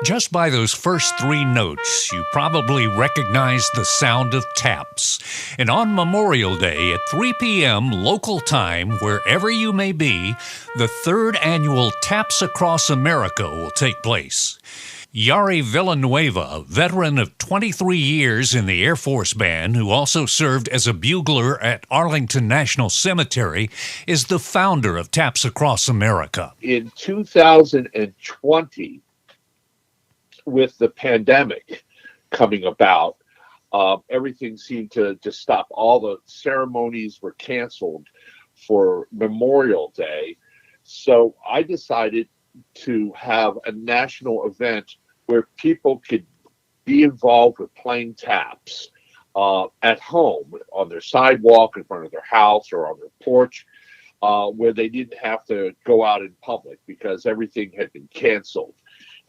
Just by those first three notes, you probably recognize the sound of taps. And on Memorial Day at 3 p.m. local time, wherever you may be, the third annual Taps Across America will take place. Jari Villanueva, a veteran of 23 years in the Air Force Band, who also served as a bugler at Arlington National Cemetery, is the founder of Taps Across America. In 2020, with the pandemic coming about, everything seemed to just stop. All the ceremonies were canceled for Memorial Day. So I decided to have a national event where people could be involved with playing taps at home, on their sidewalk, in front of their house, or on their porch, where they didn't have to go out in public because everything had been canceled,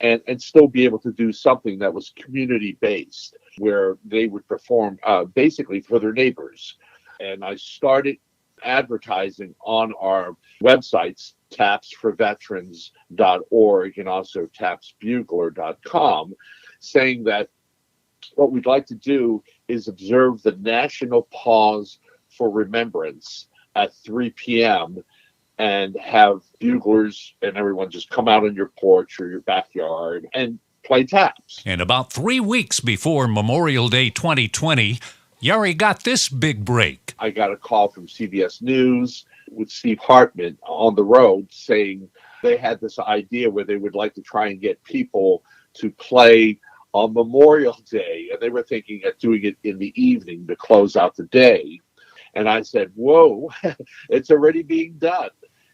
and still be able to do something that was community-based, where they would perform basically for their neighbors. And I started advertising on our websites, tapsforveterans.org and also tapsbugler.com, saying that what we'd like to do is observe the national pause for remembrance at 3 p.m. and have buglers and everyone just come out on your porch or your backyard and play taps. And about 3 weeks before Memorial Day 2020, Jari got this big break. I got a call from CBS News with Steve Hartman on the road saying they had this idea where they would like to try and get people to play on Memorial Day. And they were thinking of doing it in the evening to close out the day. And I said, whoa, it's already being done.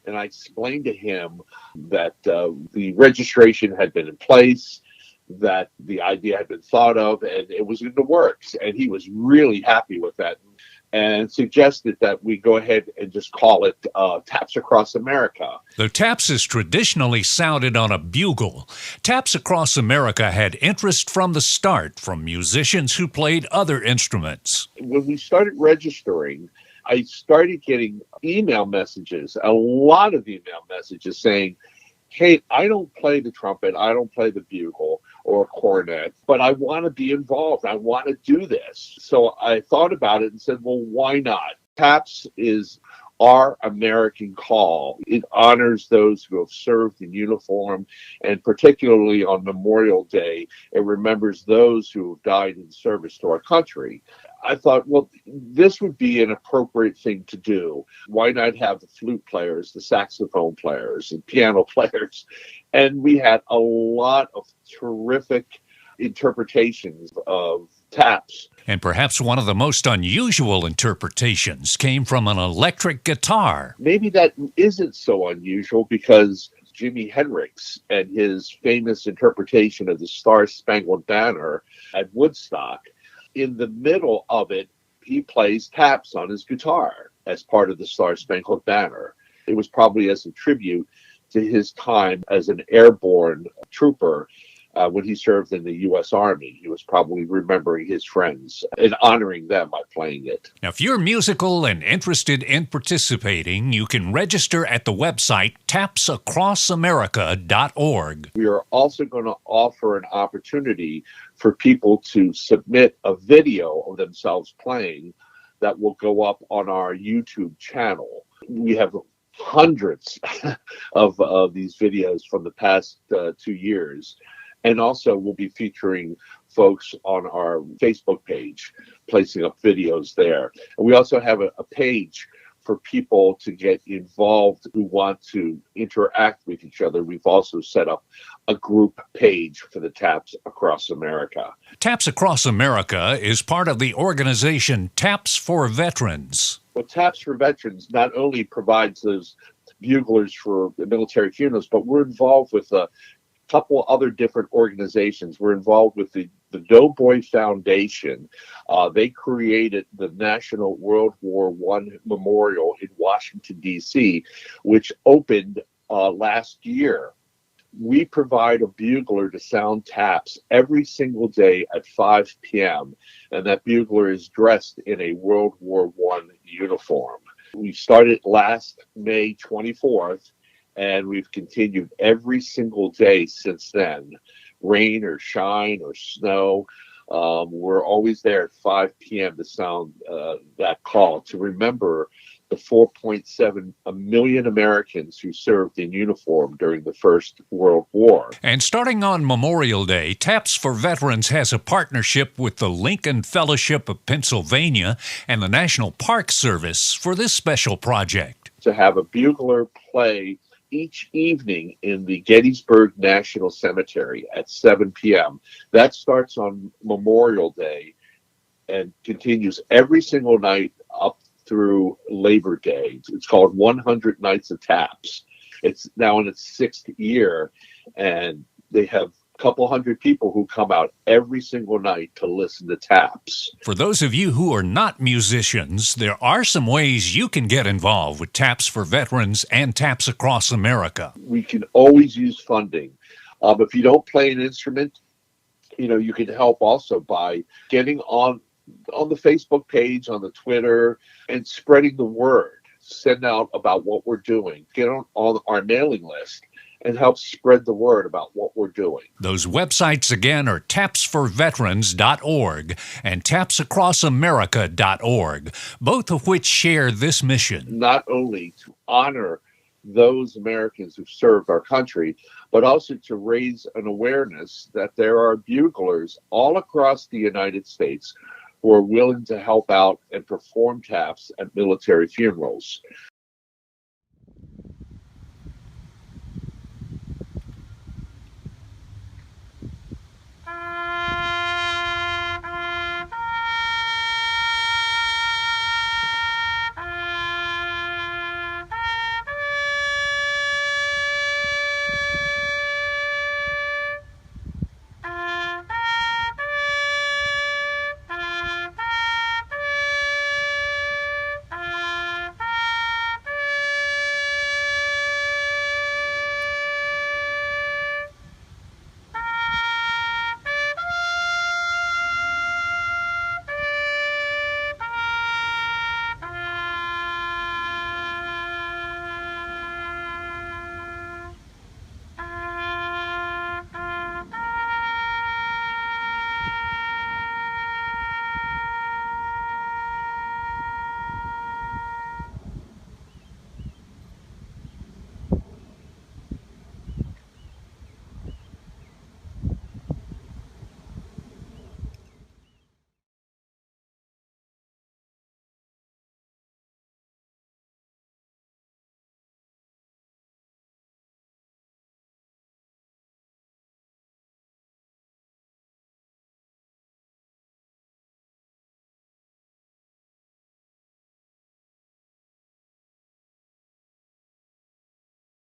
And I explained to him that the registration had been in place, that the idea had been thought of, and it was in the works. And he was really happy with that and suggested that we go ahead and just call it Taps Across America. The taps is traditionally sounded on a bugle. Taps Across America had interest from the start from musicians who played other instruments. When we started registering, I started getting email messages, a lot of email messages saying, hey, I don't play the trumpet, I don't play the bugle or cornet, but I want to be involved. I want to do this. So I thought about it and said, well, why not? Taps is our American call. It honors those who have served in uniform, and particularly on Memorial Day, it remembers those who have died in service to our country. I thought, well, this would be an appropriate thing to do. Why not have the flute players, the saxophone players, and piano players? And we had a lot of terrific interpretations of taps. And perhaps one of the most unusual interpretations came from an electric guitar. Maybe that isn't so unusual because Jimi Hendrix and his famous interpretation of the Star-Spangled Banner at Woodstock, in the middle of it, he plays taps on his guitar as part of the Star-Spangled Banner. It was probably as a tribute to his time as an airborne trooper when he served in the U.S. Army. He was probably remembering his friends and honoring them by playing it. Now, if you're musical and interested in participating, you can register at the website tapsacrossamerica.org. We are also going to offer an opportunity for people to submit a video of themselves playing that will go up on our YouTube channel. We have hundreds of these videos from the past 2 years. And also we'll be featuring folks on our Facebook page, placing up videos there. And we also have a page for people to get involved who want to interact with each other. We've also set up a group page for the Taps Across America. Taps Across America is part of the organization Taps for Veterans. Well, Taps for Veterans not only provides those buglers for the military funerals, but we're involved with a couple other different organizations. We're involved with the Doughboy Foundation. They created the National World War I Memorial in Washington, D.C., which opened last year. We provide a bugler to sound taps every single day at 5 p.m., and that bugler is dressed in a World War I uniform. We started last May 24th, and we've continued every single day since then rain or shine or snow. We're always there at 5 p.m. to sound that call to remember the 4.7 million Americans who served in uniform during the First World War. And starting on Memorial Day, Taps for Veterans has a partnership with the Lincoln Fellowship of Pennsylvania and the National Park Service for this special project. To have a bugler play each evening in the Gettysburg National Cemetery at 7 p.m. That starts on Memorial Day and continues every single night up through Labor Day. It's called 100 Nights of Taps. It's now in its sixth year, and they have a couple hundred people who come out every single night to listen to taps. For those of you who are not musicians, there are some ways you can get involved with Taps for Veterans and Taps Across America. We can always use funding. If you don't play an instrument, you can help also by getting on the Facebook page, on the Twitter, and spreading the word. Send out about what we're doing. Get on our mailing list and help spread the word about what we're doing. Those websites again are tapsforveterans.org and tapsacrossamerica.org, both of which share this mission. Not only to honor those Americans who served our country, but also to raise an awareness that there are buglers all across the United States who are willing to help out and perform taps at military funerals.